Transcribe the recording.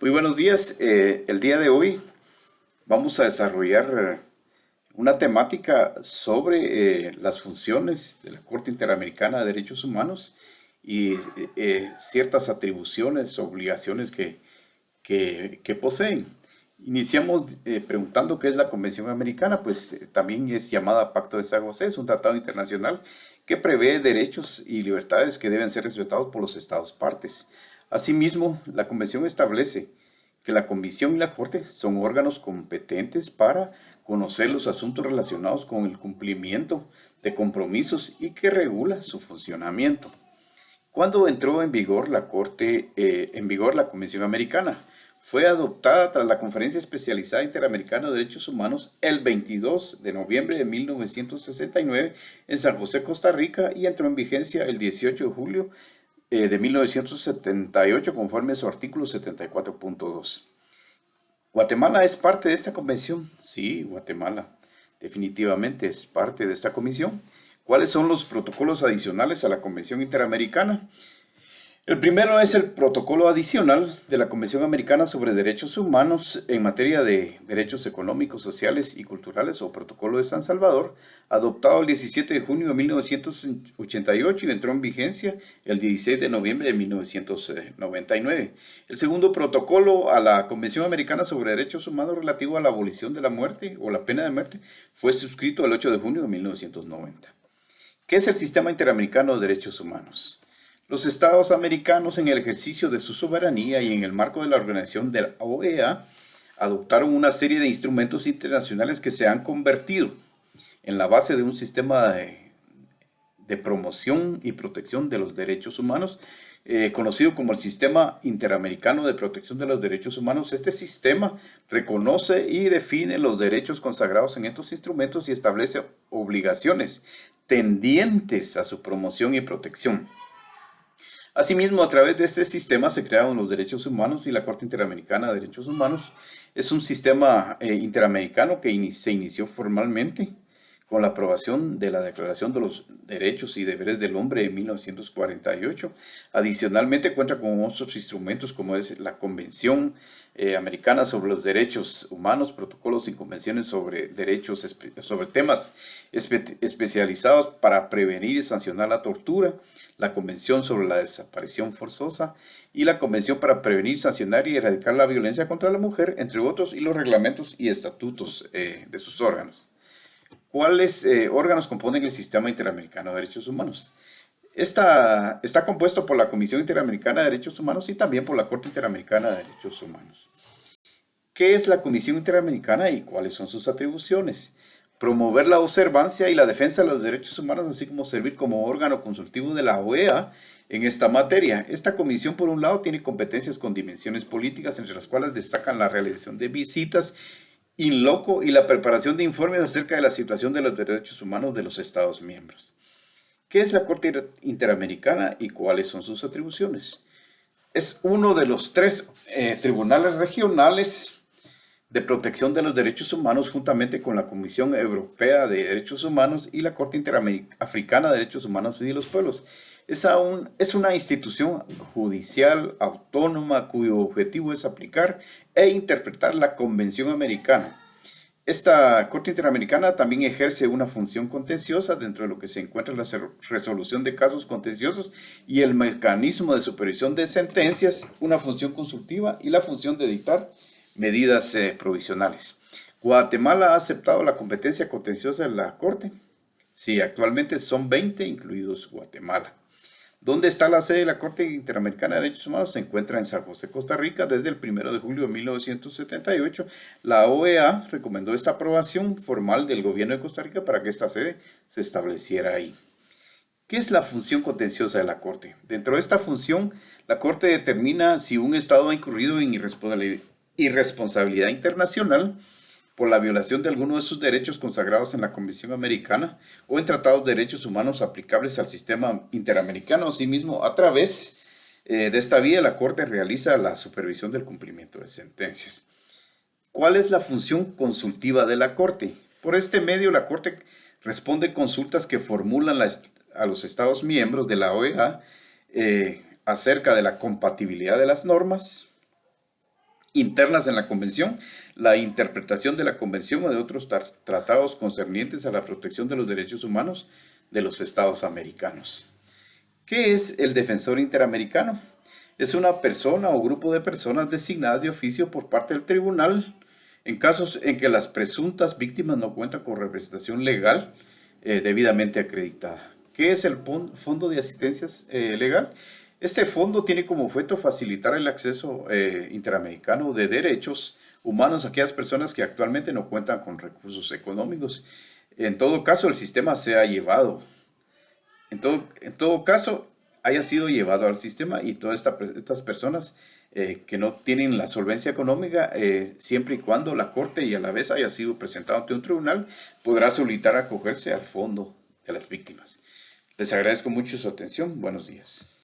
Muy buenos días. El día de hoy vamos a desarrollar una temática sobre las funciones de la Corte Interamericana de Derechos Humanos y ciertas atribuciones, obligaciones que poseen. Iniciamos preguntando qué es la Convención Americana, pues también es llamada Pacto de San José, es un tratado internacional que prevé derechos y libertades que deben ser respetados por los Estados partes. Asimismo, la Convención establece que la Comisión y la Corte son órganos competentes para conocer los asuntos relacionados con el cumplimiento de compromisos y que regula su funcionamiento. ¿Cuándo entró en vigor la Convención Americana? Fue adoptada tras la Conferencia Especializada Interamericana de Derechos Humanos el 22 de noviembre de 1969 en San José, Costa Rica, y entró en vigencia el 18 de julio de 1978 conforme a su artículo 74.2. ¿Guatemala es parte de esta convención? Sí, Guatemala definitivamente es parte de esta comisión. ¿Cuáles son los protocolos adicionales a la Convención Interamericana? El primero es el protocolo adicional de la Convención Americana sobre Derechos Humanos en materia de derechos económicos, sociales y culturales, o Protocolo de San Salvador, adoptado el 17 de junio de 1988 y entró en vigencia el 16 de noviembre de 1999. El segundo protocolo a la Convención Americana sobre Derechos Humanos relativo a la abolición de la muerte o la pena de muerte fue suscrito el 8 de junio de 1990. ¿Qué es el Sistema Interamericano de Derechos Humanos? Los estados americanos, en el ejercicio de su soberanía y en el marco de la organización de la OEA, adoptaron una serie de instrumentos internacionales que se han convertido en la base de un sistema de promoción y protección de los derechos humanos, conocido como el Sistema Interamericano de Protección de los Derechos Humanos. Este sistema reconoce y define los derechos consagrados en estos instrumentos y establece obligaciones tendientes a su promoción y protección. Asimismo, a través de este sistema se crearon los derechos humanos y la Corte Interamericana de Derechos Humanos es un sistema interamericano que se inició formalmente con la aprobación de la Declaración de los Derechos y Deberes del Hombre en 1948. Adicionalmente cuenta con otros instrumentos como es la Convención Americana sobre los Derechos Humanos, protocolos y convenciones sobre sobre temas especializados para prevenir y sancionar la tortura, la Convención sobre la Desaparición Forzosa y la Convención para prevenir, sancionar y erradicar la violencia contra la mujer, entre otros, y los reglamentos y estatutos de sus órganos. ¿Cuáles órganos componen el Sistema Interamericano de Derechos Humanos? Está compuesto por la Comisión Interamericana de Derechos Humanos y también por la Corte Interamericana de Derechos Humanos. ¿Qué es la Comisión Interamericana y cuáles son sus atribuciones? Promover la observancia y la defensa de los derechos humanos, así como servir como órgano consultivo de la OEA en esta materia. Esta comisión, por un lado, tiene competencias con dimensiones políticas, entre las cuales destacan la realización de visitas in loco y la preparación de informes acerca de la situación de los derechos humanos de los Estados miembros. ¿Qué es la Corte Interamericana y cuáles son sus atribuciones? Es uno de los tres tribunales regionales de protección de los derechos humanos juntamente con la Comisión Europea de Derechos Humanos y la Corte Interamericana de Derechos Humanos y de los Pueblos. Es una institución judicial autónoma cuyo objetivo es aplicar e interpretar la Convención Americana. Esta Corte Interamericana también ejerce una función contenciosa dentro de lo que se encuentra la resolución de casos contenciosos y el mecanismo de supervisión de sentencias, una función consultiva y la función de dictar medidas provisionales. ¿Guatemala ha aceptado la competencia contenciosa de la Corte? Sí, actualmente son 20, incluidos Guatemala. ¿Dónde está la sede de la Corte Interamericana de Derechos Humanos? Se encuentra en San José, Costa Rica, desde el 1 de julio de 1978. La OEA recomendó esta aprobación formal del gobierno de Costa Rica para que esta sede se estableciera ahí. ¿Qué es la función contenciosa de la Corte? Dentro de esta función, la Corte determina si un Estado ha incurrido en irresponsabilidad internacional por la violación de alguno de sus derechos consagrados en la Convención Americana o en tratados de derechos humanos aplicables al sistema interamericano. Asimismo, a través de esta vía, la Corte realiza la supervisión del cumplimiento de sentencias. ¿Cuál es la función consultiva de la Corte? Por este medio, la Corte responde consultas que formulan a los Estados miembros de la OEA acerca de la compatibilidad de las normas, internas en la Convención, la interpretación de la Convención o de otros tratados concernientes a la protección de los derechos humanos de los Estados americanos. ¿Qué es el defensor interamericano? Es una persona o grupo de personas designadas de oficio por parte del tribunal en casos en que las presuntas víctimas no cuentan con representación legal debidamente acreditada. ¿Qué es el Fondo de Asistencia Legal? Este fondo tiene como objeto facilitar el acceso interamericano de derechos humanos a aquellas personas que actualmente no cuentan con recursos económicos. En todo caso, el sistema se ha llevado en todo caso, haya sido llevado al sistema y todas estas personas que no tienen la solvencia económica, siempre y cuando la Corte y a la vez haya sido presentado ante un tribunal, podrá solicitar acogerse al fondo de las víctimas. Les agradezco mucho su atención. Buenos días.